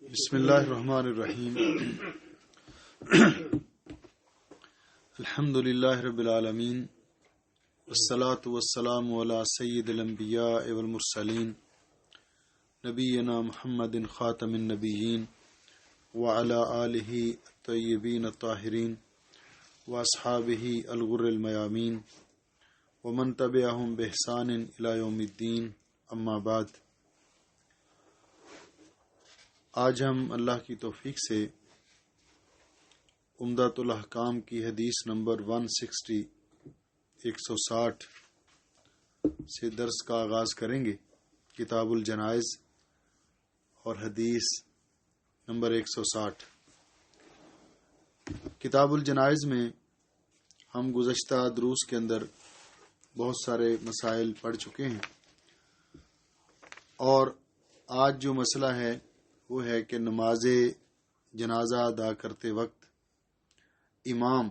بسم اللہ الرحمن الرحیم الحمد للہ رب العالمین والصلاة والسلام علی سید الانبیاء والمرسلین نبینا محمد خاتم النبیین وعلی آلہ الطیبین الطاہرین واصحابہ الغر المیامین ومن تبعہم بإحسان الی یوم الدین اما بعد۔ آج ہم اللہ کی توفیق سے عمدۃ الاحکام کی حدیث نمبر 160 سے درس کا آغاز کریں گے۔ کتاب الجنائز اور حدیث نمبر 160۔ کتاب الجنائز میں ہم گزشتہ دروس کے اندر بہت سارے مسائل پڑھ چکے ہیں، اور آج جو مسئلہ ہے وہ ہے کہ نماز جنازہ ادا کرتے وقت امام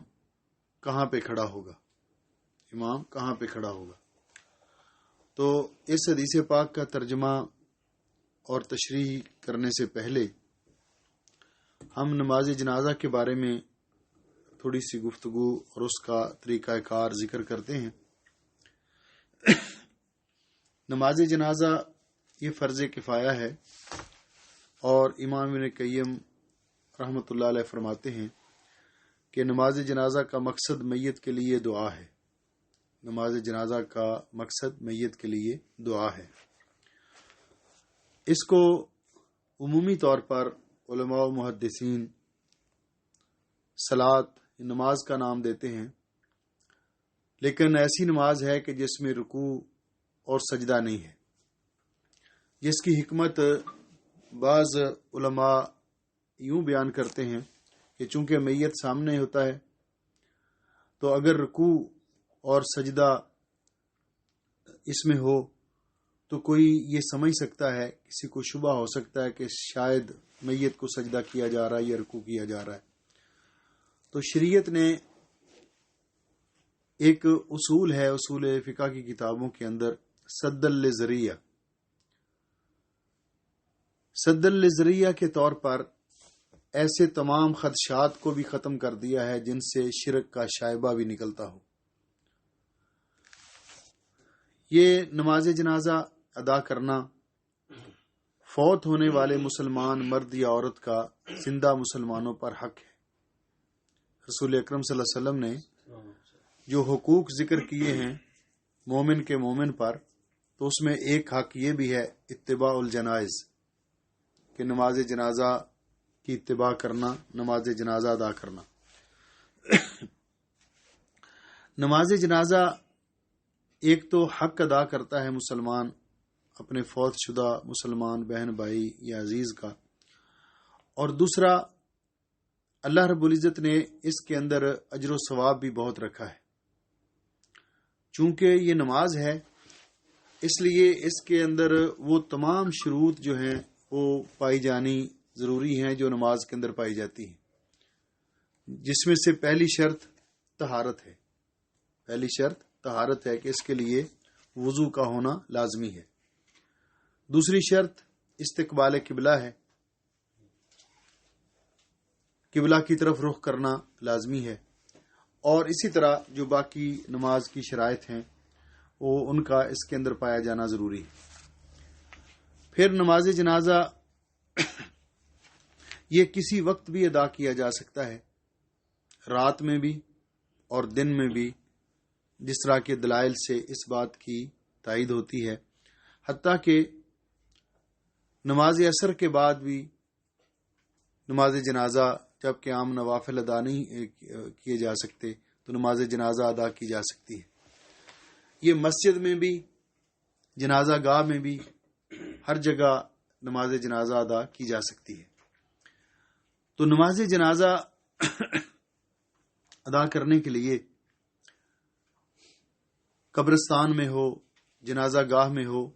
کہاں پہ کھڑا ہوگا۔ تو اس حدیث پاک کا ترجمہ اور تشریح کرنے سے پہلے ہم نماز جنازہ کے بارے میں تھوڑی سی گفتگو اور اس کا طریقہ کار ذکر کرتے ہیں۔ نماز جنازہ یہ فرض کفایہ ہے، اور امام ابن قیم رحمۃ اللہ علیہ فرماتے ہیں کہ نماز جنازہ کا مقصد میت کے لیے دعا ہے۔ نماز جنازہ کا مقصد میت کے لیے دعا ہے۔ اس کو عمومی طور پر علماء و محدثین صلاۃ نماز کا نام دیتے ہیں، لیکن ایسی نماز ہے کہ جس میں رکوع اور سجدہ نہیں ہے، جس کی حکمت بعض علماء یوں بیان کرتے ہیں کہ چونکہ میت سامنے ہوتا ہے تو اگر رکوع اور سجدہ اس میں ہو تو کوئی یہ سمجھ سکتا ہے، کسی کو شبہ ہو سکتا ہے کہ شاید میت کو سجدہ کیا جا رہا ہے یا رکوع کیا جا رہا ہے۔ تو شریعت نے ایک اصول ہے، اصول فقہ کی کتابوں کے اندر سد الذریعہ کے طور پر ایسے تمام خدشات کو بھی ختم کر دیا ہے جن سے شرک کا شائبہ بھی نکلتا ہو۔ یہ نماز جنازہ ادا کرنا فوت ہونے والے مسلمان مرد یا عورت کا زندہ مسلمانوں پر حق ہے۔ رسول اکرم صلی اللہ علیہ وسلم نے جو حقوق ذکر کیے ہیں مومن کے مومن پر، تو اس میں ایک حق یہ بھی ہے اتباع الجنائز، کہ نماز جنازہ کی اتباع کرنا، نماز جنازہ ادا کرنا۔ نماز جنازہ ایک تو حق ادا کرتا ہے مسلمان اپنے فوت شدہ مسلمان بہن بھائی یا عزیز کا، اور دوسرا اللہ رب العزت نے اس کے اندر اجر و ثواب بھی بہت رکھا ہے۔ چونکہ یہ نماز ہے اس لیے اس کے اندر وہ تمام شروط جو ہیں وہ پائی جانی ضروری ہیں جو نماز کے اندر پائی جاتی ہیں، جس میں سے پہلی شرط طہارت ہے کہ اس کے لیے وضو کا ہونا لازمی ہے۔ دوسری شرط استقبال قبلہ ہے، قبلہ کی طرف رخ کرنا لازمی ہے، اور اسی طرح جو باقی نماز کی شرائط ہیں وہ ان کا اس کے اندر پایا جانا ضروری ہے۔ پھر نماز جنازہ یہ کسی وقت بھی ادا کیا جا سکتا ہے، رات میں بھی اور دن میں بھی، جس طرح کے دلائل سے اس بات کی تائید ہوتی ہے۔ حتیٰ کہ نماز عصر کے بعد بھی نماز جنازہ، جبکہ عام نوافل ادا نہیں کیے جا سکتے، تو نماز جنازہ ادا کی جا سکتی ہے۔ یہ مسجد میں بھی، جنازہ گاہ میں بھی، ہر جگہ نماز جنازہ ادا کی جا سکتی ہے۔ تو نماز جنازہ ادا کرنے کے لیے قبرستان میں ہو، جنازہ گاہ میں ہو،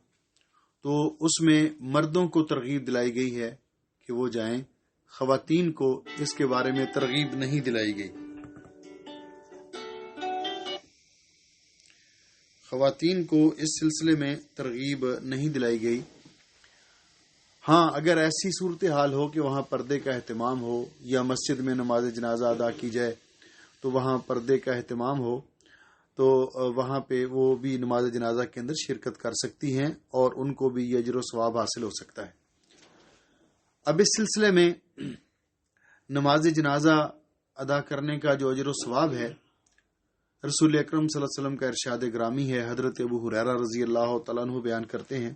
تو اس میں مردوں کو ترغیب دلائی گئی ہے کہ وہ جائیں، خواتین کو اس کے بارے میں ترغیب نہیں دلائی گئی۔ خواتین کو اس سلسلے میں ترغیب نہیں دلائی گئی۔ ہاں اگر ایسی صورتحال ہو کہ وہاں پردے کا اہتمام ہو یا مسجد میں نماز جنازہ ادا کی جائے تو وہاں پردے کا اہتمام ہو تو وہاں پہ وہ بھی نماز جنازہ کے اندر شرکت کر سکتی ہیں اور ان کو بھی یہ اجر و ثواب حاصل ہو سکتا ہے۔ اب اس سلسلے میں نماز جنازہ ادا کرنے کا جو اجر و ثواب ہے، رسول اکرم صلی اللہ علیہ وسلم کا ارشاد گرامی ہے۔ حضرت ابو ہریرہ رضی اللہ تعالیٰ عنہ بیان کرتے ہیں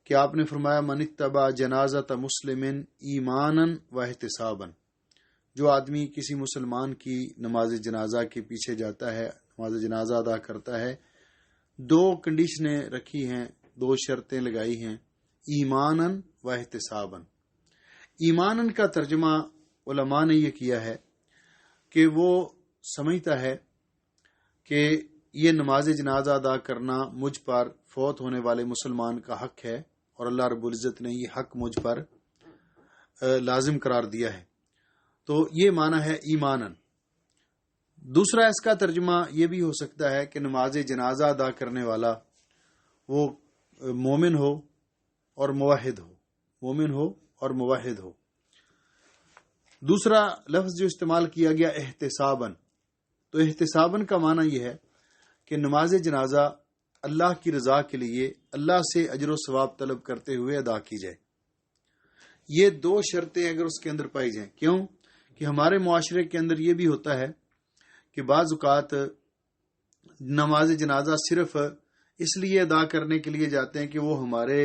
کہ آپ نے فرمایا من اتبع جنازۃ مسلم ایمانا و احتسابا، جو آدمی کسی مسلمان کی نماز جنازہ کے پیچھے جاتا ہے، نماز جنازہ ادا کرتا ہے، دو کنڈیشنیں رکھی ہیں، دو شرطیں لگائی ہیں، ایمانا و احتسابا۔ ایمانا کا ترجمہ علماء نے یہ کیا ہے کہ وہ سمجھتا ہے کہ یہ نماز جنازہ ادا کرنا مجھ پر فوت ہونے والے مسلمان کا حق ہے اور اللہ رب العزت نے یہ حق مجھ پر لازم قرار دیا ہے، تو یہ معنی ہے ایمانن۔ دوسرا اس کا ترجمہ یہ بھی ہو سکتا ہے کہ نماز جنازہ ادا کرنے والا وہ مومن ہو اور موحد ہو، مومن ہو اور موحد ہو۔ دوسرا لفظ جو استعمال کیا گیا احتساباً، تو احتساباً کا معنی یہ ہے کہ نماز جنازہ اللہ کی رضا کے لیے اللہ سے اجر و ثواب طلب کرتے ہوئے ادا کی جائے۔ یہ دو شرطیں اگر اس کے اندر پائی جائیں، کیوں کہ ہمارے معاشرے کے اندر یہ بھی ہوتا ہے کہ بعض اوقات نماز جنازہ صرف اس لیے ادا کرنے کے لیے جاتے ہیں کہ وہ ہمارے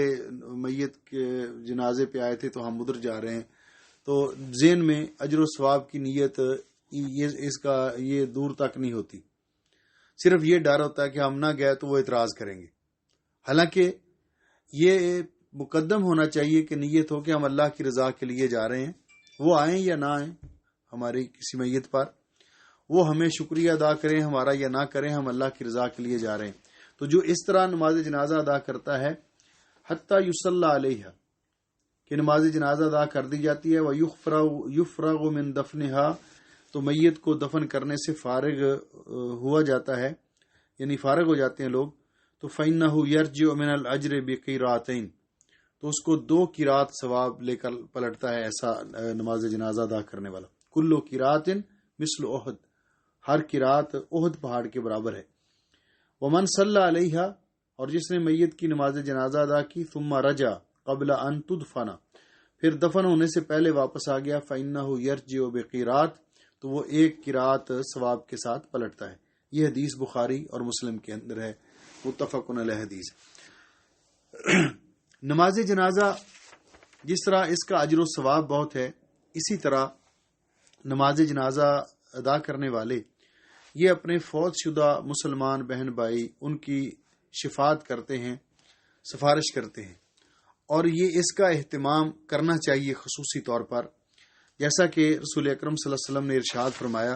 میت کے جنازے پہ آئے تھے تو ہم ادھر جا رہے ہیں، تو ذہن میں اجر و ثواب کی نیت یہ دور تک نہیں ہوتی، صرف یہ ڈر ہوتا ہے کہ ہم نہ گئے تو وہ اعتراض کریں گے۔ حالانکہ یہ مقدم ہونا چاہیے کہ نیت ہو کہ ہم اللہ کی رضا کے لیے جا رہے ہیں، وہ آئیں یا نہ آئیں ہماری کسی میت پر، وہ ہمیں شکریہ ادا کریں ہمارا یا نہ کریں، ہم اللہ کی رضا کے لیے جا رہے ہیں۔ تو جو اس طرح نماز جنازہ ادا کرتا ہے حتی یصلی علیہ، کہ نماز جنازہ ادا کر دی جاتی ہے، وَيُفْرَغُ مِن دَفْنِهَا، تو میت کو دفن کرنے سے فارغ ہوا جاتا ہے، یعنی فارغ ہو جاتے ہیں لوگ، تو فَإِنَّهُ يَرْجِعُ مِنَ الْأَجْرِ بِقِيرَاتَيْن، تو اس کو 2 قیرات ثواب لے کر پلٹتا ہے ایسا نماز جنازہ ادا کرنے والا۔ کلو قیرات مثل احد، ہر قیرات احد پہاڑ کے برابر ہے۔ ومن صلی علیہ، اور جس نے میت کی نماز جنازہ ادا کی، ثم رجع قبل ان تدفن، پھر دفن ہونے سے پہلے واپس آ گیا، فإنه يرجع بقیرات، تو وہ 1 قیرات ثواب کے ساتھ پلٹتا ہے۔ یہ حدیث بخاری اور مسلم کے اندر ہے، متفق علیہ حدیث۔ نماز جنازہ جس طرح اس کا اجر و ثواب بہت ہے، اسی طرح نماز جنازہ ادا کرنے والے یہ اپنے فوت شدہ مسلمان بہن بھائی ان کی شفاعت کرتے ہیں، سفارش کرتے ہیں، اور یہ اس کا اہتمام کرنا چاہیے خصوصی طور پر، جیسا کہ رسول اکرم صلی اللہ علیہ وسلم نے ارشاد فرمایا۔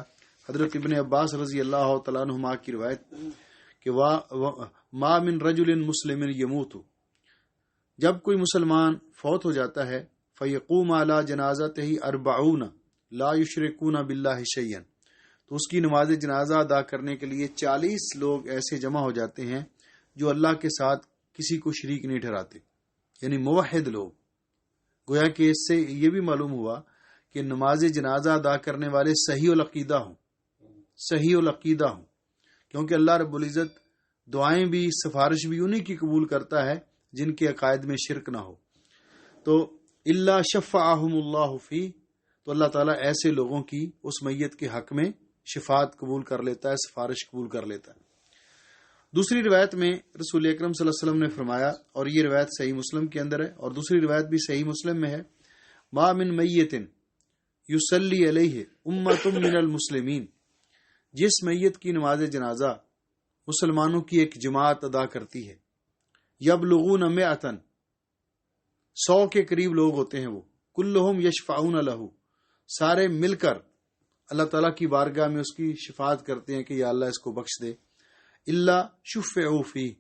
حضرت ابن عباس رضی اللہ تعالیٰ عنہما کی روایت کہ ما من رجل مسلم یموت، جب کوئی مسلمان فوت ہو جاتا ہے، فیقوم علی جنازتہ 40 لا یشرکون باللہ شیئا، تو اس کی نماز جنازہ ادا کرنے کے لیے 40 لوگ ایسے جمع ہو جاتے ہیں جو اللہ کے ساتھ کسی کو شریک نہیں ٹھہراتے، یعنی موحد لوگ۔ گویا کہ اس سے یہ بھی معلوم ہوا کہ نماز جنازہ ادا کرنے والے صحیح العقیدہ ہوں، صحیح العقیدہ ہوں، کیونکہ اللہ رب العزت دعائیں بھی سفارش بھی انہی کی قبول کرتا ہے جن کے عقائد میں شرک نہ ہو۔ تو اللہ شفعہم اللہ فی، تو اللہ تعالیٰ ایسے لوگوں کی اس میت کے حق میں شفاعت قبول کر لیتا ہے، سفارش قبول کر لیتا ہے۔ دوسری روایت میں رسول اکرم صلی اللہ علیہ وسلم نے فرمایا، اور یہ روایت صحیح مسلم کے اندر ہے اور دوسری روایت بھی صحیح مسلم میں ہے، ما من میت یصلی علیہ امۃ من المسلمین، جس میت کی نماز جنازہ مسلمانوں کی ایک جماعت ادا کرتی ہے، یبلغون 100، 100 کے قریب لوگ ہوتے ہیں وہ، کلہم یشفعون لہ، سارے مل کر اللہ تعالیٰ کی بارگاہ میں اس کی شفاعت کرتے ہیں کہ یا اللہ اس کو بخش دے، اللہ شفعوا فیہ،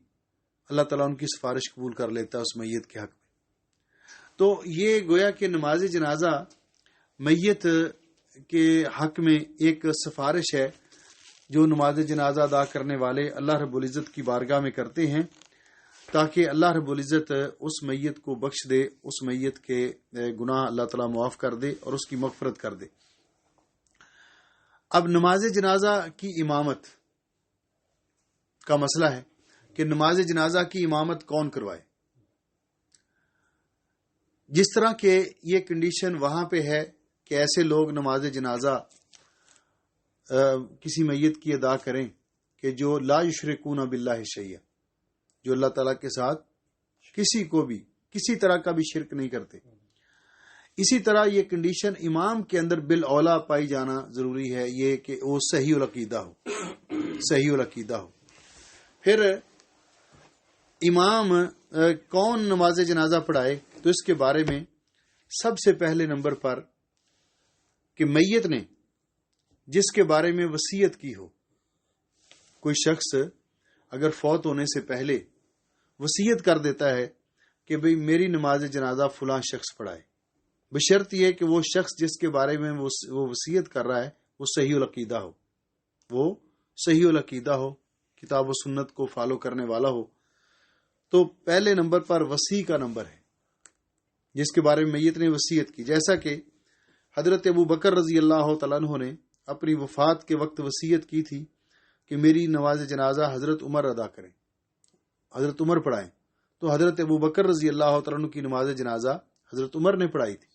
اللہ تعالیٰ ان کی سفارش قبول کر لیتا ہے اس میت کے حق میں۔ تو یہ گویا کہ نماز جنازہ میت کے حق میں ایک سفارش ہے جو نماز جنازہ ادا کرنے والے اللہ رب العزت کی بارگاہ میں کرتے ہیں، تاکہ اللہ رب العزت اس میت کو بخش دے، اس میت کے گناہ اللہ تعالیٰ معاف کر دے اور اس کی مغفرت کر دے۔ اب نماز جنازہ کی امامت کا مسئلہ ہے کہ نماز جنازہ کی امامت کون کروائے۔ جس طرح کہ یہ کنڈیشن وہاں پہ ہے کہ ایسے لوگ نماز جنازہ کسی میت کی ادا کریں کہ جو لا یشرکون باللہ شیئا، جو اللہ تعالیٰ کے ساتھ کسی کو بھی کسی طرح کا بھی شرک نہیں کرتے، اسی طرح یہ کنڈیشن امام کے اندر بالاولیٰ پائی جانا ضروری ہے، یہ کہ وہ صحیح العقیدہ ہو۔ پھر امام کون نماز جنازہ پڑھائے، تو اس کے بارے میں سب سے پہلے نمبر پر کہ میت نے جس کے بارے میں وصیت کی ہو۔ کوئی شخص اگر فوت ہونے سے پہلے وصیت کر دیتا ہے کہ بھئی میری نماز جنازہ فلاں شخص پڑھائے، بشرط یہ کہ وہ شخص جس کے بارے میں وہ وصیت کر رہا ہے وہ صحیح العقیدہ ہو، کتاب و سنت کو فالو کرنے والا ہو۔ تو پہلے نمبر پر وصی کا نمبر ہے، جس کے بارے میں میت نے وصیت کی، جیسا کہ حضرت ابو بکر رضی اللہ تعالیٰ عنہ نے اپنی وفات کے وقت وصیت کی تھی کہ میری نماز جنازہ حضرت عمر ادا کریں، حضرت عمر پڑھائیں۔ تو حضرت ابو بکر رضی اللہ تعالیٰ عنہ کی نماز جنازہ حضرت عمر نے پڑھائی تھی،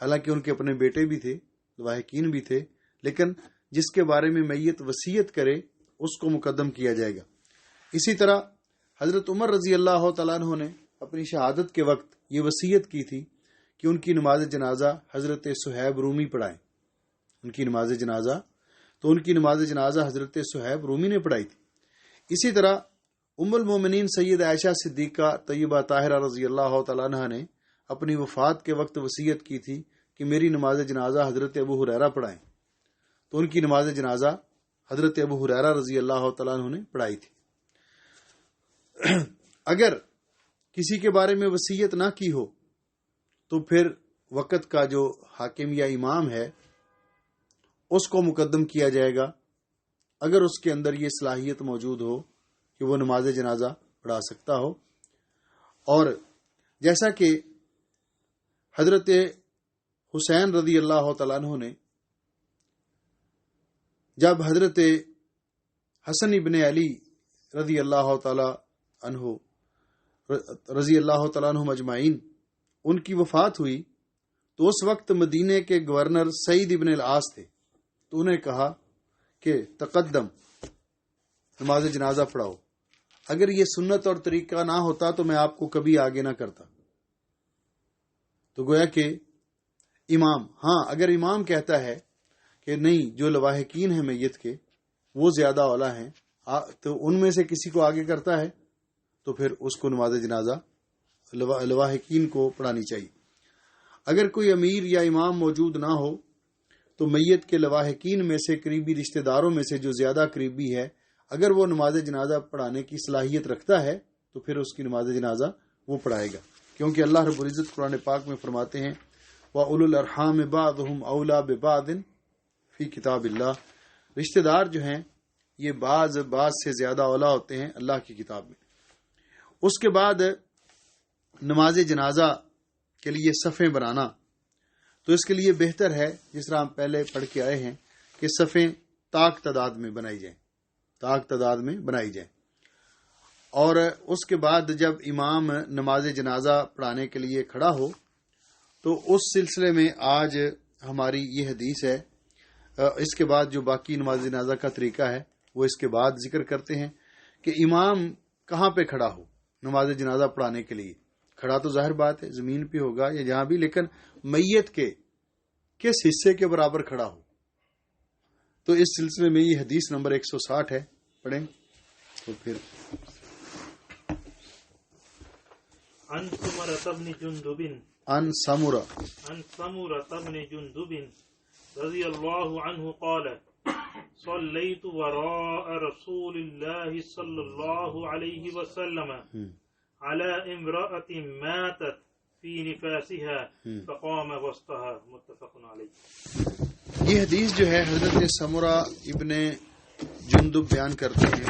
حالانکہ ان کے اپنے بیٹے بھی تھے، لواحقین بھی تھے، لیکن جس کے بارے میں میت وصیت کرے اس کو مقدم کیا جائے گا۔ اسی طرح حضرت عمر رضی اللہ تعالیٰ عنہ نے اپنی شہادت کے وقت یہ وصیت کی تھی کہ ان کی نماز جنازہ حضرت صہیب رومی پڑھائیں، ان کی نماز جنازہ حضرت صہیب رومی نے پڑھائی تھی۔ اسی طرح ام المومنین سید عائشہ صدیقہ طیبہ طاہرہ رضی اللہ تعالیٰ عنہ نے اپنی وفات کے وقت وصیت کی تھی کہ میری نماز جنازہ حضرت ابو ہریرہ پڑھائیں، تو ان کی نماز جنازہ حضرت ابو ہریرہ رضی اللہ تعالیٰ عنہ نے پڑھائی تھی۔ اگر کسی کے بارے میں وصیت نہ کی ہو تو پھر وقت کا جو حاکم یا امام ہے اس کو مقدم کیا جائے گا، اگر اس کے اندر یہ صلاحیت موجود ہو کہ وہ نماز جنازہ پڑھا سکتا ہو۔ اور جیسا کہ حضرت حسین رضی اللہ تعالیٰ عنہ نے جب حضرت حسن ابن علی رضی اللہ تعالیٰ عنہ مجمعین ان کی وفات ہوئی تو اس وقت مدینے کے گورنر سعید ابن العاص تھے، تو انہیں کہا کہ تقدم نماز جنازہ پڑھاؤ، اگر یہ سنت اور طریقہ نہ ہوتا تو میں آپ کو کبھی آگے نہ کرتا۔ تو گویا کہ اگر امام کہتا ہے کہ نہیں، جو لواحقین ہیں میت کے وہ زیادہ اولیٰ ہیں، تو ان میں سے کسی کو آگے کرتا ہے تو پھر اس کو نماز جنازہ لواحقین کو پڑھانی چاہیے۔ اگر کوئی امیر یا امام موجود نہ ہو تو میت کے لواحقین میں سے قریبی رشتہ داروں میں سے جو زیادہ قریبی ہے، اگر وہ نماز جنازہ پڑھانے کی صلاحیت رکھتا ہے تو پھر اس کی نماز جنازہ وہ پڑھائے گا، کیونکہ اللہ رب العزت قرآن پاک میں فرماتے ہیں وَأُولُو الْأَرْحَامِ بَعْضُهُمْ أَوْلَىٰ بِبَعْضٍ فی کتاب اللہ، رشتہ دار جو ہیں یہ بعض سے زیادہ اولیٰ ہوتے ہیں اللہ کی کتاب میں۔ اس کے بعد نماز جنازہ کے لیے صفیں بنانا، تو اس کے لیے بہتر ہے جس طرح ہم پہلے پڑھ کے آئے ہیں کہ صفیں طاق تعداد میں بنائی جائیں۔ اور اس کے بعد جب امام نماز جنازہ پڑھانے کے لیے کھڑا ہو تو اس سلسلے میں آج ہماری یہ حدیث ہے، اس کے بعد جو باقی نماز جنازہ کا طریقہ ہے وہ اس کے بعد ذکر کرتے ہیں کہ امام کہاں پہ کھڑا ہو نماز جنازہ پڑھانے کے لیے۔ کھڑا تو ظاہر بات ہے زمین پہ ہوگا یا جہاں بھی، لیکن میت کے کس حصے کے برابر کھڑا ہو، تو اس سلسلے میں یہ حدیث نمبر 160 ہے، پڑھیں تو پھر عن سمرة بن جندب رضی اللہ عنہ قال صلیت وراء رسول اللہ صلی اللہ علیہ وسلم على امرأة ماتت في نفاسها فقام وسطها متفق علیہ۔ یہ حدیث جو ہے حضرت سمرہ ابن جندب بیان کرتے ہیں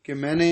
کہ میں نے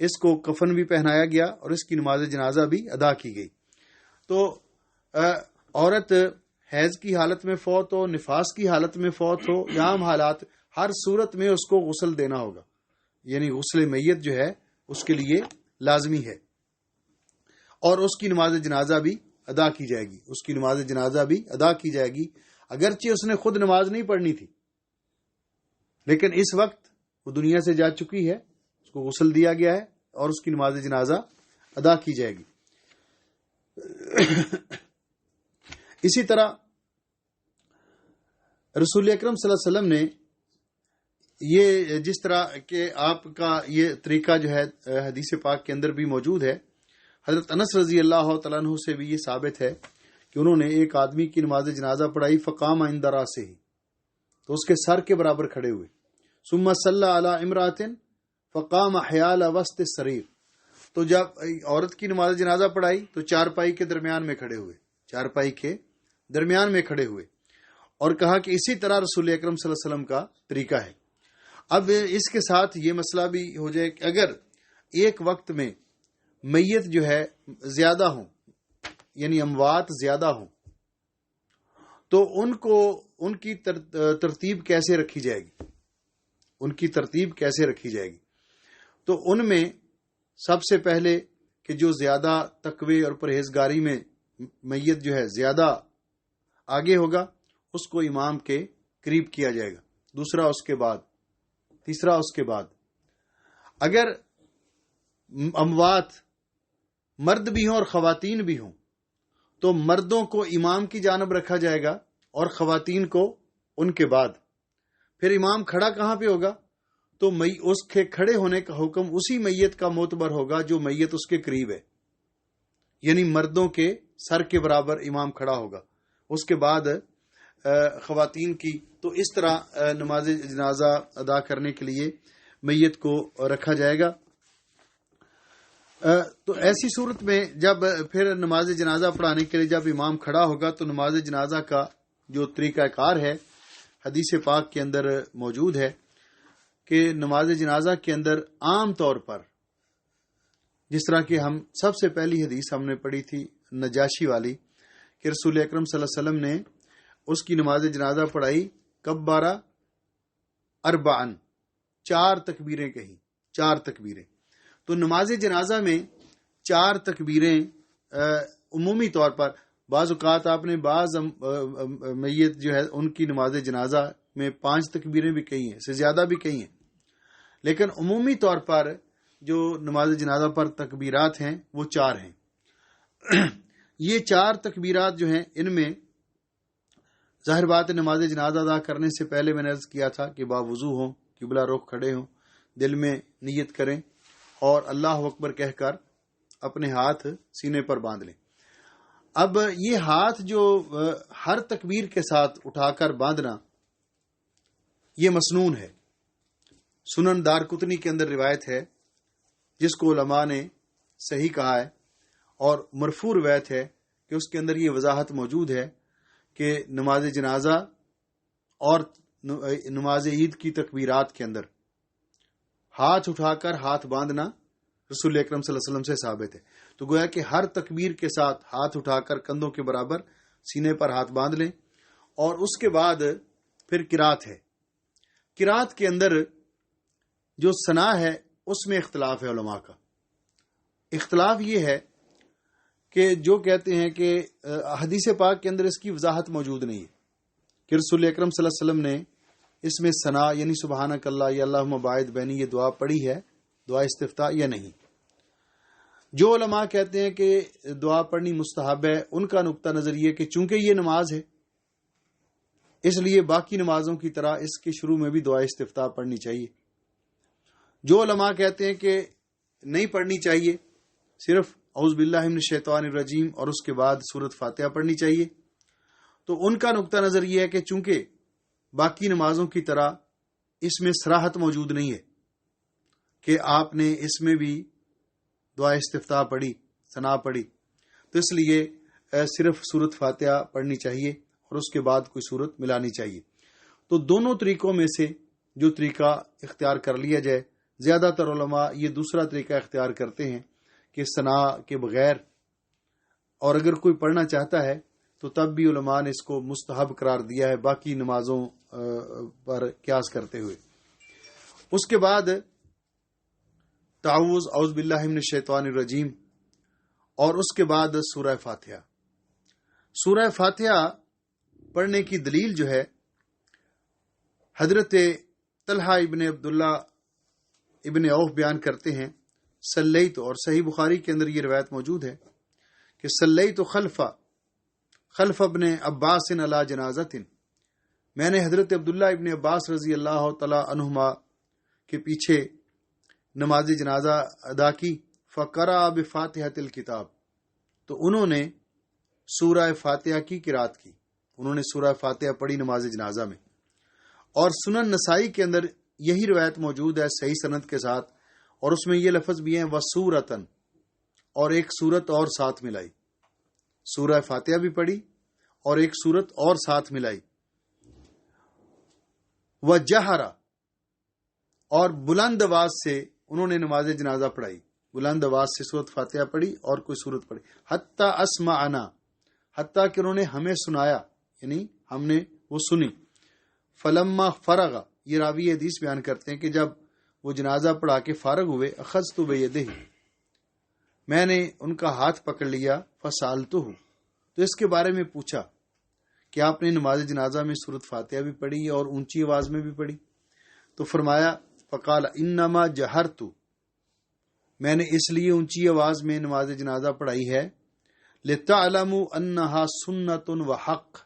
اس کو کفن بھی پہنایا گیا اور اس کی نماز جنازہ بھی ادا کی گئی۔ تو عورت حیض کی حالت میں فوت ہو، نفاس کی حالت میں فوت ہو یا عام حالات، ہر صورت میں اس کو غسل دینا ہوگا، یعنی غسل میت جو ہے اس کے لیے لازمی ہے، اور اس کی نماز جنازہ بھی ادا کی جائے گی، اس کی نماز جنازہ بھی ادا کی جائے گی، اگرچہ اس نے خود نماز نہیں پڑھنی تھی، لیکن اس وقت وہ دنیا سے جا چکی ہے، اس کو غسل دیا گیا ہے اور اس کی نماز جنازہ ادا کی جائے گی۔ اسی طرح رسول اکرم صلی اللہ علیہ وسلم نے یہ جس طرح کہ آپ کا یہ طریقہ جو ہے حدیث پاک کے اندر بھی موجود ہے، حضرت انس رضی اللہ تعالیٰ عنہ سے بھی یہ ثابت ہے کہ انہوں نے ایک آدمی کی نماز جنازہ پڑھائی، فقام عند راسہ، تو اس کے سر کے برابر کھڑے ہوئے، ثم صلی علی امرأۃ فقام حیال وسط السریر، تو جب عورت کی نماز جنازہ پڑھائی تو چارپائی کے درمیان میں کھڑے ہوئے، چارپائی کے درمیان میں کھڑے ہوئے، اور کہا کہ اسی طرح رسول اکرم صلی اللہ علیہ وسلم کا طریقہ ہے۔ اب اس کے ساتھ یہ مسئلہ بھی ہو جائے کہ اگر ایک وقت میں میت جو ہے زیادہ ہوں، یعنی اموات زیادہ ہوں، تو ان کی ترتیب کیسے رکھی جائے گی، ان کی ترتیب کیسے رکھی جائے گی؟ تو ان میں سب سے پہلے کہ جو زیادہ تقوی اور پرہیزگاری میں میت جو ہے زیادہ آگے ہوگا اس کو امام کے قریب کیا جائے گا، دوسرا اس کے بعد، تیسرا اس کے بعد۔ اگر اموات مرد بھی ہوں اور خواتین بھی ہوں تو مردوں کو امام کی جانب رکھا جائے گا اور خواتین کو ان کے بعد۔ پھر امام کھڑا کہاں پہ ہوگا؟ تو اس کے کھڑے ہونے کا حکم اسی میت کا معتبر ہوگا جو میت اس کے قریب ہے، یعنی مردوں کے سر کے برابر امام کھڑا ہوگا، اس کے بعد خواتین کی۔ تو اس طرح نماز جنازہ ادا کرنے کے لیے میت کو رکھا جائے گا۔ تو ایسی صورت میں جب پھر نماز جنازہ پڑھانے کے لیے جب امام کھڑا ہوگا تو نماز جنازہ کا جو طریقہ کار ہے حدیث پاک کے اندر موجود ہے کہ نماز جنازہ کے اندر عام طور پر، جس طرح کہ ہم سب سے پہلی حدیث ہم نے پڑھی تھی نجاشی والی کہ رسول اکرم صلی اللہ علیہ وسلم نے اس کی نماز جنازہ پڑھائی، کبارہ اربعن، 4 تکبیریں کہیں، 4 تکبیریں۔ تو نماز جنازہ میں 4 تکبیریں عمومی طور پر، بعض اوقات آپ نے بعض میت جو ہے ان کی نماز جنازہ میں 5 تکبیریں بھی کہی ہیں، سے زیادہ بھی کہی ہیں، لیکن عمومی طور پر جو نماز جنازہ پر تکبیرات ہیں وہ 4 ہیں۔ یہ 4 تکبیرات جو ہیں ان میں ظاہر بات ہے نماز جنازہ ادا کرنے سے پہلے میں نے عرض کیا تھا کہ باوضو ہوں، قبلہ رخ کھڑے ہوں، دل میں نیت کریں اور اللہ اکبر کہہ کر اپنے ہاتھ سینے پر باندھ لیں۔ اب یہ ہاتھ جو ہر تکبیر کے ساتھ اٹھا کر باندھنا یہ مسنون ہے۔ سنن دارقطنی کے اندر روایت ہے جس کو علماء نے صحیح کہا ہے، اور مرفوع روایت ہے کہ اس کے اندر یہ وضاحت موجود ہے کہ نماز جنازہ اور نماز عید کی تکبیرات کے اندر ہاتھ اٹھا کر ہاتھ باندھنا رسول اکرم صلی اللہ علیہ وسلم سے ثابت ہے۔ تو گویا کہ ہر تکبیر کے ساتھ ہاتھ اٹھا کر کندھوں کے برابر سینے پر ہاتھ باندھ لیں، اور اس کے بعد پھر قرات ہے۔ قرات کے اندر جو ثنا ہے اس میں اختلاف ہے علماء کا۔ اختلاف یہ ہے کہ جو کہتے ہیں کہ حدیث پاک کے اندر اس کی وضاحت موجود نہیں ہے کہ رسول اکرم صلی اللہ علیہ وسلم نے اس میں ثنا یعنی سبحانک اللہ یا اللہم باعث بینی یہ دعا پڑھی ہے، دعا استفتاح یا نہیں۔ جو علماء کہتے ہیں کہ دعا پڑھنی مستحب ہے، ان کا نقطہ نظر یہ کہ چونکہ یہ نماز ہے اس لیے باقی نمازوں کی طرح اس کے شروع میں بھی دعا استفتاح پڑھنی چاہیے۔ جو علماء کہتے ہیں کہ نہیں پڑھنی چاہیے، صرف اعوذ باللہ من الشیطان الرجیم اور اس کے بعد سورۃ فاتحہ پڑھنی چاہیے، تو ان کا نقطہ نظر یہ ہے کہ چونکہ باقی نمازوں کی طرح اس میں صراحت موجود نہیں ہے کہ آپ نے اس میں بھی دعا استفتاح پڑھی، ثنا پڑھی، تو اس لیے صرف سورۃ فاتحہ پڑھنی چاہیے اور اس کے بعد کوئی سورت ملانی چاہیے۔ تو دونوں طریقوں میں سے جو طریقہ اختیار کر لیا جائے زیادہ تر علماء یہ دوسرا طریقہ اختیار کرتے ہیں کہ ثنا کے بغیر، اور اگر کوئی پڑھنا چاہتا ہے تو تب بھی علماء نے اس کو مستحب قرار دیا ہے باقی نمازوں پر قیاس کرتے ہوئے۔ اس کے بعد تعوذ، اعوذ باللہ من الشیطان الرجیم، اور اس کے بعد سورہ فاتحہ۔ سورہ فاتحہ پڑھنے کی دلیل جو ہے، حضرت طلحہ ابن عبداللہ ابن عوف بیان کرتے ہیں، صلیت، اور صحیح بخاری کے اندر یہ روایت موجود ہے کہ صلیت خلف ابن عباس علی جنازۃ، میں نے حضرت عبداللہ ابن عباس رضی اللہ تعالی عنہما کے پیچھے نماز جنازہ ادا کی، فقرأ بفاتحۃ الکتاب، تو انہوں نے سورہ فاتحہ کی قرات کی، انہوں نے سورہ فاتحہ پڑھی نماز جنازہ میں۔ اور سنن نسائی کے اندر یہی روایت موجود ہے صحیح سند کے ساتھ، اور اس میں یہ لفظ بھی ہیں وسورتن، اور ایک سورت اور ساتھ ملائی، سورہ فاتحہ بھی پڑھی اور ایک سورت اور ساتھ ملائی، وجہرا، اور بلند آواز سے انہوں نے نماز جنازہ پڑھائی، بلند آواز سے سورت فاتحہ پڑھی اور کوئی سورت پڑھی، حتی اسمعنا، حتیٰ کہ انہوں نے ہمیں سنایا، یعنی ہم نے وہ سنی۔ فلما فرغ، یہ راوی حدیث بیان کرتے ہیں کہ جب وہ جنازہ پڑھا کے فارغ ہوئے، اخذت بیدہ، میں نے ان کا ہاتھ پکڑ لیا، فسالتہ، تو اس کے بارے میں پوچھا کہ آپ نے نماز جنازہ میں سورت فاتحہ بھی پڑھی اور اونچی آواز میں بھی پڑھی؟ تو فرمایا، فقال انما جہرت، میں نے اس لیے اونچی آواز میں نماز جنازہ پڑھائی ہے، لتعلموا انہا سنت و حق،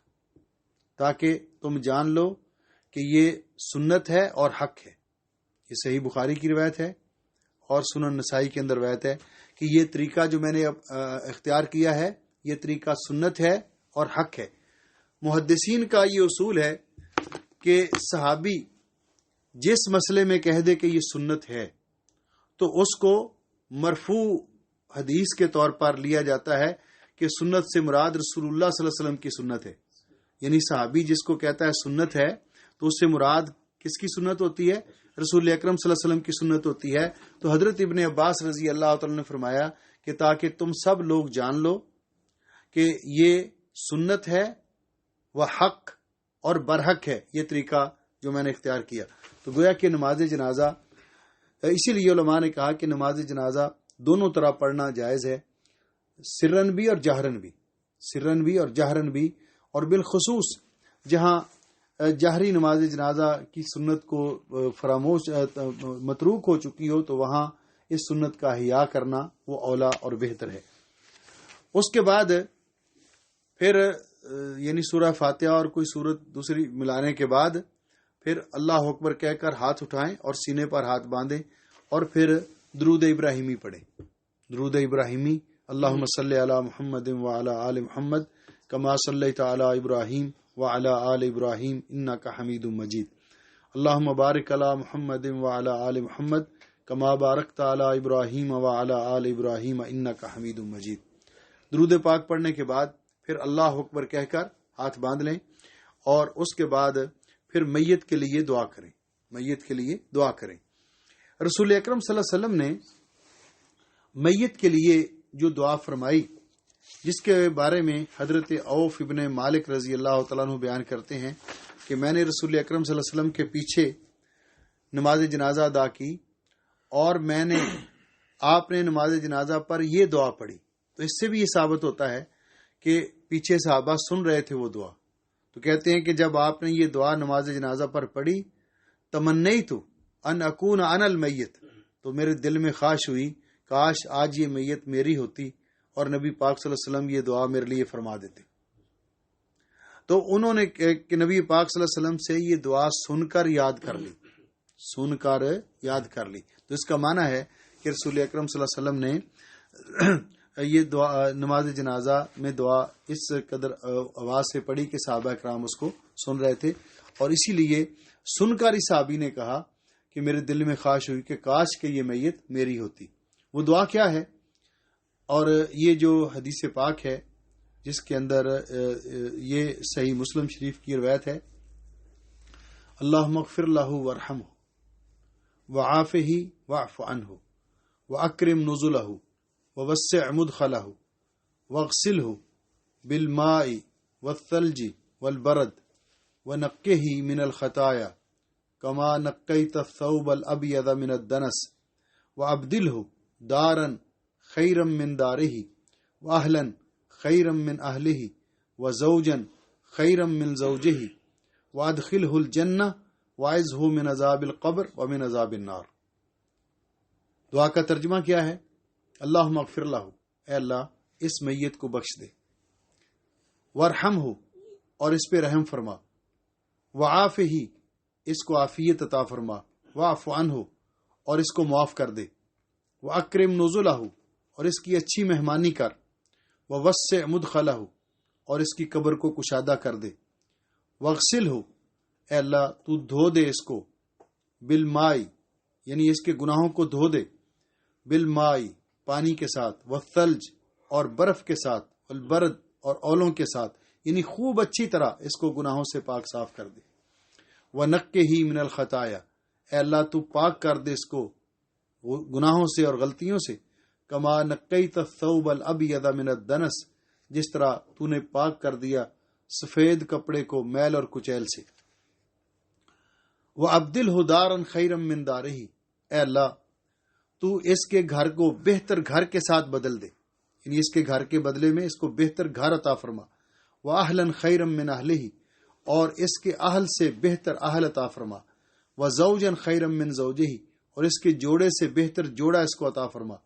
تاکہ تم جان لو کہ یہ سنت ہے اور حق ہے۔ یہ صحیح بخاری کی روایت ہے اور سنن نسائی کے اندر روایت ہے کہ یہ طریقہ جو میں نے اختیار کیا ہے، یہ طریقہ سنت ہے اور حق ہے۔ محدثین کا یہ اصول ہے کہ صحابی جس مسئلے میں کہہ دے کہ یہ سنت ہے تو اس کو مرفوع حدیث کے طور پر لیا جاتا ہے کہ سنت سے مراد رسول اللہ صلی اللہ علیہ وسلم کی سنت ہے، یعنی صحابی جس کو کہتا ہے سنت ہے تو اس سے مراد کس کی سنت ہوتی ہے؟ رسول اکرم صلی اللہ علیہ وسلم کی سنت ہوتی ہے۔ تو حضرت ابن عباس رضی اللہ تعالی نے فرمایا کہ تاکہ تم سب لوگ جان لو کہ یہ سنت ہے وہ حق اور برحق ہے، یہ طریقہ جو میں نے اختیار کیا۔ تو گویا کہ نماز جنازہ، اسی لیے علماء نے کہا کہ نماز جنازہ دونوں طرح پڑھنا جائز ہے، سرن بھی اور جہرن بھی، سرن بھی اور جہرن بھی، اور بالخصوص جہاں جہری نماز جنازہ کی سنت کو فراموش متروک ہو چکی ہو تو وہاں اس سنت کا احیاء کرنا وہ اولا اور بہتر ہے۔ اس کے بعد پھر یعنی سورہ فاتحہ اور کوئی سورت دوسری ملانے کے بعد پھر اللہ اکبر کہہ کر ہاتھ اٹھائیں اور سینے پر ہاتھ باندھیں، اور پھر درود ابراہیمی پڑھیں، درود ابراہیمی، اللہم صلی علی محمد وعلی آل محمد کما صلیت علی ابراہیم وعلی آل ابراہیم انک حمید مجید، اللہم بارک علی محمد وعلی آل محمد کما بارکت علی ابراہیم وعلی آل ابراہیم انک حمید مجید۔ درود پاک پڑھنے کے بعد پھر اللہ اکبر کہہ کر ہاتھ باندھ لیں، اور اس کے بعد پھر میت کے لیے دعا کریں، میت کے لیے دعا کریں۔ رسول اکرم صلی اللہ علیہ وسلم نے میت کے لیے جو دعا فرمائی، جس کے بارے میں حضرت عوف ابن مالک رضی اللہ تعالیٰ عنہ بیان کرتے ہیں کہ میں نے رسول اکرم صلی اللہ علیہ وسلم کے پیچھے نماز جنازہ ادا کی، اور میں نے آپ نے نماز جنازہ پر یہ دعا پڑھی۔ تو اس سے بھی یہ ثابت ہوتا ہے کہ پیچھے صحابہ سن رہے تھے وہ دعا۔ تو کہتے ہیں کہ جب آپ نے یہ دعا نماز جنازہ پر پڑھی، تمنیت ان اکون انا المیت، تو میرے دل میں خواہش ہوئی کاش آج یہ میت میری ہوتی اور نبی پاک صلی اللہ علیہ وسلم یہ دعا میرے لیے فرما دیتے۔ تو انہوں نے کہ نبی پاک صلی اللہ علیہ وسلم سے یہ دعا سن کر یاد کر لی، سن کر یاد کر لی۔ تو اس کا معنی ہے کہ رسول اکرم صلی اللہ علیہ وسلم نے یہ دعا نماز جنازہ میں دعا اس قدر آواز سے پڑھی کہ صحابہ کرام اس کو سن رہے تھے، اور اسی لیے سن کر اس صحابی نے کہا کہ میرے دل میں خواہش ہوئی کہ کاش کہ یہ میت میری ہوتی۔ وہ دعا کیا ہے؟ اور یہ جو حدیث پاک ہے جس کے اندر یہ صحیح مسلم شریف کی روایت ہے، اللہم اغفر لہ ورحمہ وعافه واعف عنه واکرم نزله ووسع مدخله واغسله بالماء والثلج والبرد ونقه من الخطايا كما نقيت الثوب الأبيض من الدنس وأبدله دارا خيرا من داره وأهلا خيرا من أهله وزوجا خيرا من زوجه وأدخله الجنة وعزه من عذاب القبر ومن عذاب النار. دعا کا ترجمہ کیا ہے؟ اللہم اغفر لہ، اے اللہ اس میت کو بخش دے، وارحمہ اور اس پہ رحم فرما، وعافہ اس کو عافیت عطا فرما، واعف عنہ اور اس کو معاف کر دے، واکرم نزلہ اور اس کی اچھی مہمانی کر، ووسع مدخلہ اور اس کی قبر کو کشادہ کر دے، واغسلہ اے اللہ تو دھو دے اس کو، بالمائی یعنی اس کے گناہوں کو دھو دے، بالمائی پانی کے ساتھ، والثلج اور برف کے ساتھ، والبرد اور اولوں کے ساتھ، یعنی خوب اچھی طرح اس کو گناہوں سے پاک صاف کر دے، وَنَقِّهِ مِنَ الْخَطَايَا اے اللہ تو پاک کر دے اس کو گناہوں سے اور غلطیوں سے، کما نقیت الثوب الابیض من الدنس جس طرح تو نے پاک کر دیا سفید کپڑے کو میل اور کچیل سے، وَأَبْدِلْهُ دَارًا خَيْرًا مِّن دَارِهِ اے اللہ تو اس کے گھر کو بہتر گھر کے ساتھ بدل دے، یعنی اس کے گھر کے بدلے میں اس کو بہتر گھر عطا فرما، وَأَهْلًا خَيْرًا مِّنْ أَهْلِهِ اور اس کے اہل سے بہتر اہل عطا فرما، وَزَوْجًا خَيْرًا مِّن زَوْجِهِ اور اس کے جوڑے سے بہتر جوڑا اس کو عطا فرما،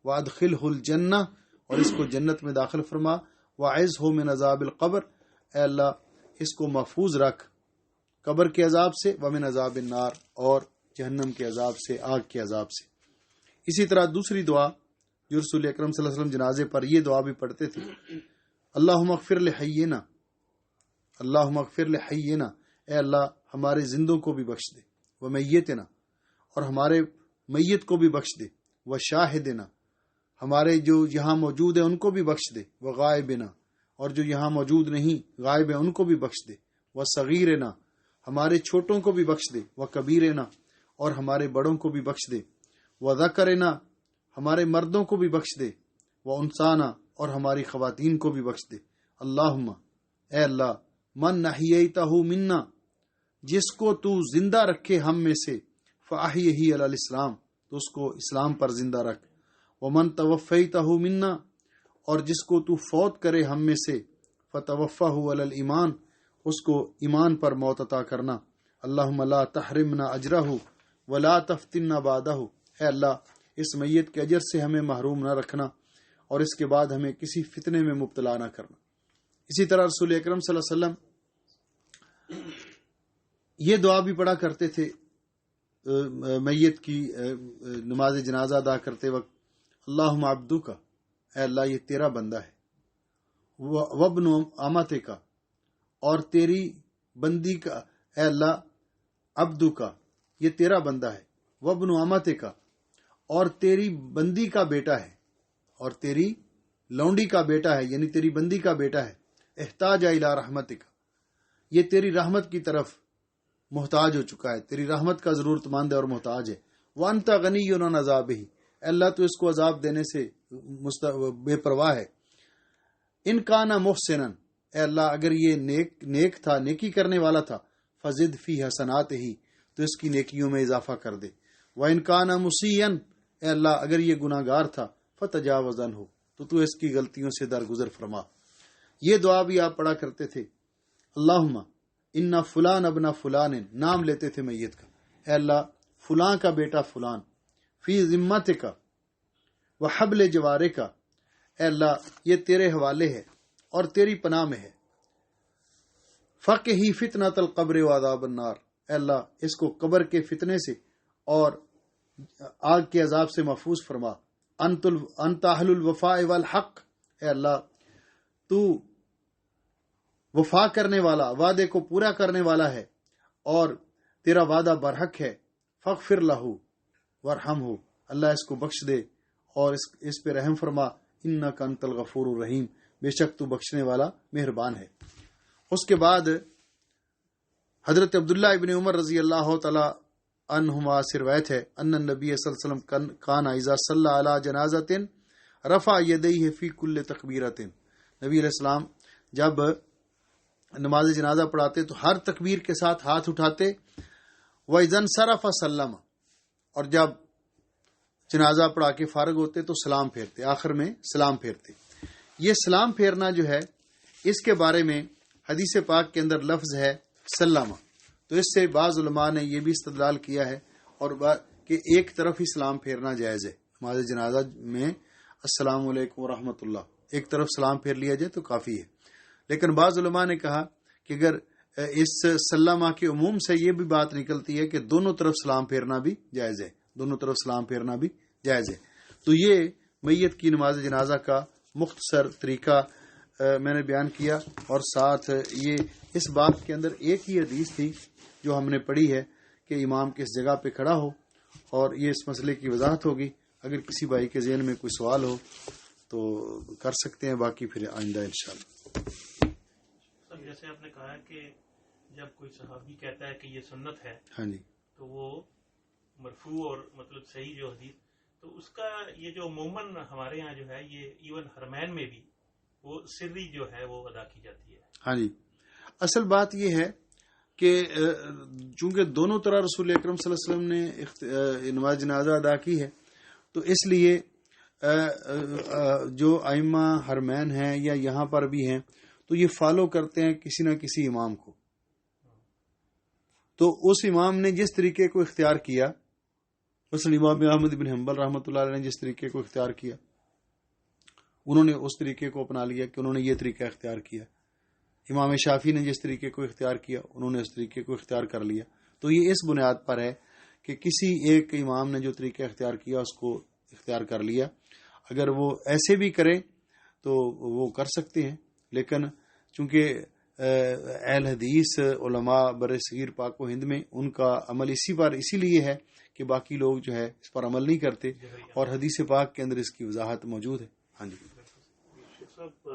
وَأَدْخِلْهُ الْجَنَّةَ اور اس کو جنت میں داخل فرما، وَعِزْهُ مِنْ عَذَابِ الْقَبْرِ اے اللہ اس کو محفوظ رکھ قبر کے عذاب سے، وَمِنْ عَذَابِ النَّارِ اور جہنم کے عذاب سے، آگ کے عذاب سے۔ اسی طرح دوسری دعا جو رسول اکرم صلی اللہ علیہ وسلم جنازے پر یہ دعا بھی پڑھتے تھے، اللہم اغفر لحینا، اللہم اغفر لحینا اے اللہ ہمارے زندوں کو بھی بخش دے، ومیتنا اور ہمارے میت کو بھی بخش دے، وشاہدنا ہمارے جو یہاں موجود ہیں ان کو بھی بخش دے، وغائبنا اور جو یہاں موجود نہیں غائب ہیں ان کو بھی بخش دے، وصغیرنا ہمارے چھوٹوں کو بھی بخش دے، وکبیرنا اور ہمارے بڑوں کو بھی بخش دے، وذکرنا ہمارے مردوں کو بھی بخش دے، وانسانا اور ہماری خواتین کو بھی بخش دے۔ اللہم اے اللہ من نحییتہ منا جس کو تو زندہ رکھے ہم میں سے، فاحیہ علی الاسلام تو اس کو اسلام پر زندہ رکھ، ومن توفیتہ منا اور جس کو تو فوت کرے ہم میں سے، فتوفہ علی الایمان اس کو ایمان پر موت عطا کرنا۔ اللہم لا تحرمنا اجرہ ولا تفتنا بعدہ اے اللہ اس میت کے اجر سے ہمیں محروم نہ رکھنا اور اس کے بعد ہمیں کسی فتنے میں مبتلا نہ کرنا۔ اسی طرح رسول اکرم صلی اللہ علیہ وسلم یہ دعا بھی پڑھا کرتے تھے میت کی نماز جنازہ ادا کرتے وقت، اللہم عبدک اے اللہ یہ تیرا بندہ ہے، وابن امتک اور تیری بندی کا، اے اللہ عبدک یہ تیرا بندہ ہے، وابن امتک اور تیری بندی کا بیٹا ہے، اور تیری لونڈی کا بیٹا ہے یعنی تیری بندی کا بیٹا ہے، احتاج الی رحمتک یہ تیری رحمت کی طرف محتاج ہو چکا ہے، تیری رحمت کا ضرورت مند ہے اور محتاج ہے، وانت غنی عن عذابہ اللہ تو اس کو عذاب دینے سے بے پرواہ ہے، ان کانا محسنا اے اللہ اگر یہ نیک تھا، نیکی کرنے والا تھا، فزد فی حسناتہ تو اس کی نیکیوں میں اضافہ کر دے، وان کانا مسیئا اے اللہ اگر یہ گناہ گار تھا، فتجاوز عنہ تو اس کی غلطیوں سے درگزر فرما۔ یہ دعا بھی آپ پڑھا کرتے تھے، اللہم ان فلان ابن فلان نام لیتے تھے میت کا، اے اللہ فلاں کا بیٹا فلان، فی ذمتک وحبل جوارک اے اللہ یہ تیرے حوالے ہے اور تیری پناہ میں ہے، فقہی فتنۃ القبر وعذاب النار اے اللہ اس کو قبر کے فتنے سے اور آگ کے عذاب سے محفوظ فرما، انت اہل الوفاء والحق اے اللہ تو وفا کرنے والا، وعدے کو پورا کرنے والا ہے اور تیرا وعدہ برحق ہے، فاغفر لہ وارحمہ اللہ اس کو بخش دے اور اس پہ رحم فرما، انک انت الغفور الرحیم بے شک تو بخشنے والا مہربان ہے۔ اس کے بعد حضرت عبداللہ ابن عمر رضی اللہ تعالی عنہما سے روایت ہے ان نبی صلی اللہ علیہ وسلم کان اذا صلی علی جنازۃ رفع یدیہ فی کل تکبیرۃ، نبی علیہ السلام جب نماز جنازہ پڑھاتے تو ہر تکبیر کے ساتھ ہاتھ اٹھاتے، وَإِذَا انصَرَفَ سَلَّمَ، اور جب جنازہ پڑھا کے فارغ ہوتے تو سلام پھیرتے، آخر میں سلام پھیرتے۔ یہ سلام پھیرنا جو ہے اس کے بارے میں حدیث پاک کے اندر لفظ ہے سلامہ، تو اس سے بعض علماء نے یہ بھی استدلال کیا ہے اور کہ ایک طرف ہی سلام پھیرنا جائز ہے نماز جنازہ میں، السلام علیکم ورحمۃ اللہ، ایک طرف سلام پھیر لیا جائے تو کافی ہے۔ لیکن بعض علماء نے کہا کہ اگر اس سلامہ کے عموم سے یہ بھی بات نکلتی ہے کہ دونوں طرف سلام پھیرنا بھی جائز ہے، دونوں طرف سلام پھیرنا بھی جائز ہے۔ تو یہ میت کی نماز جنازہ کا مختصر طریقہ میں نے بیان کیا، اور ساتھ یہ اس بات کے اندر ایک ہی حدیث تھی جو ہم نے پڑھی ہے کہ امام کس جگہ پہ کھڑا ہو، اور یہ اس مسئلے کی وضاحت ہوگی۔ اگر کسی بھائی کے ذہن میں کوئی سوال ہو تو کر سکتے ہیں، باقی پھر آئندہ انشاءاللہ۔ سر جیسے آپ نے کہا کہ جب کوئی صحابی کہتا ہے کہ یہ سنت ہے، ہاں جی، تو وہ مرفوع اور مطلب صحیح جو حدیث، تو اس کا یہ جو عموماً ہمارے ہاں جو ہے یہ ایون حرمین میں بھی وہ سری جو ہے وہ ادا کی جاتی ہے۔ ہاں جی، اصل بات یہ ہے کہ چونکہ دونوں طرح رسول اکرم صلی اللہ علیہ وسلم نے نماز جنازہ ادا کی ہے، تو اس لیے جو ائمہ حرمین ہیں یا یہاں پر بھی ہیں تو یہ فالو کرتے ہیں کسی نہ کسی امام کو، تو اس امام نے جس طریقے کو اختیار کیا، مثلا امام احمد بن حنبل رحمۃ اللہ علیہ نے جس طریقے کو اختیار کیا، انہوں نے اس طریقے کو اپنا لیا کہ انہوں نے یہ طریقہ اختیار کیا۔ امام شافعی نے جس طریقے کو اختیار کیا، انہوں نے اس طریقے کو اختیار کر لیا۔ تو یہ اس بنیاد پر ہے کہ کسی ایک امام نے جو طریقہ اختیار کیا اس کو اختیار کر لیا۔ اگر وہ ایسے بھی کریں تو وہ کر سکتے ہیں، لیکن چونکہ اہل حدیث علماء بر صغیر پاک و ہند میں ان کا عمل اسی لیے ہے کہ باقی لوگ جو ہے اس پر عمل نہیں کرتے، اور حدیث پاک کے اندر اس کی وضاحت موجود ہے۔ ہاں جی شیخ صاحب،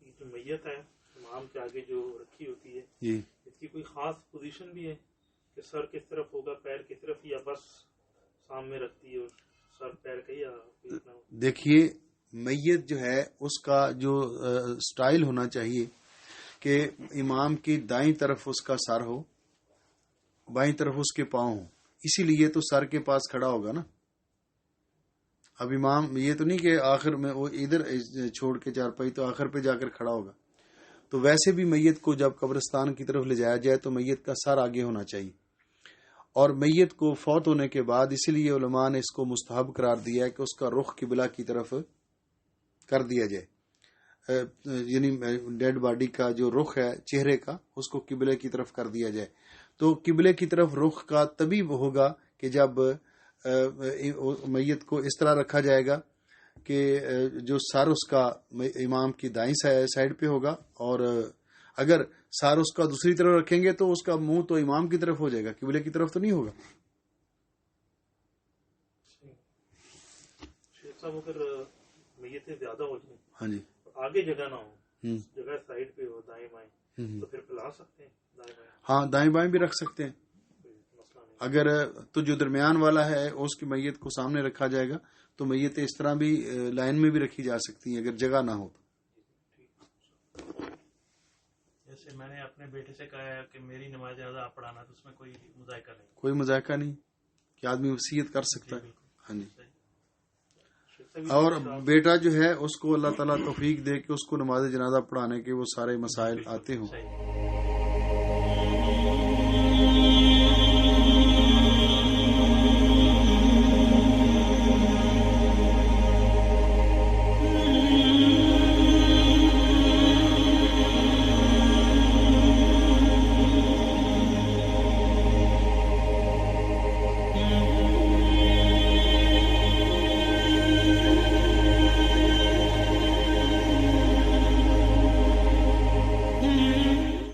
یہ جو میت ہے امام کے آگے جو رکھی ہوتی ہے، جی، اس کی کوئی خاص پوزیشن بھی ہے کہ سر کس طرف ہوگا، پیر کس طرف، یا بس سامنے رکھتی ہے اور سر پیر کا، یا دیکھیے میت جو ہے اس کا جو سٹائل ہونا چاہیے کہ امام کی دائیں طرف اس کا سر ہو، بائیں طرف اس کے پاؤں ہو، اسی لیے تو سر کے پاس کھڑا ہوگا نا۔ اب امام یہ تو نہیں کہ آخر میں وہ ادھر چھوڑ کے چارپائی تو آخر پہ جا کر کھڑا ہوگا۔ تو ویسے بھی میت کو جب قبرستان کی طرف لے جایا جائے تو میت کا سر آگے ہونا چاہیے، اور میت کو فوت ہونے کے بعد اسی لیے علماء نے اس کو مستحب قرار دیا ہے کہ اس کا رخ قبلہ کی طرف کر دیا جائے، یعنی ڈیڈ باڈی کا جو رخ ہے چہرے کا اس کو قبلے کی طرف کر دیا جائے۔ تو قبلے کی طرف رخ کا تبھی ہوگا کہ جب میت کو اس طرح رکھا جائے گا کہ جو سر اس کا امام کی دائیں سائڈ پہ ہوگا، اور اگر سر اس کا دوسری طرف رکھیں گے تو اس کا منہ تو امام کی طرف ہو جائے گا، قبلے کی طرف تو نہیں ہوگا۔ شیخ صاحب اگر میتیں زیادہ ہو جائیں، ہاں جی، آگے جگہ نہ ہو، جگہ سائڈ پہ ہو دائیں بائیں، تو پھر پھیلا سکتے ہیں دائیں بائیں؟ ہاں، دائیں بائیں بھی رکھ سکتے ہیں۔ اگر تو جو درمیان والا ہے اس کی میت کو سامنے رکھا جائے گا تو میت اس طرح بھی لائن میں بھی رکھی جا سکتی ہیں اگر جگہ نہ ہو تو۔ جیسے میں نے اپنے بیٹے سے کہا ہے کہ میری نماز جنازہ آپ پڑھانا، تو اس میں کوئی مذائقہ نہیں؟ کوئی مذائقہ نہیں کہ آدمی وصیت کر سکتا ہے۔ ہاں جی، اور بیٹا جو ہے اس کو اللہ تعالیٰ توفیق دے کہ اس کو نماز جنازہ پڑھانے کے وہ سارے مسائل آتے ہوں۔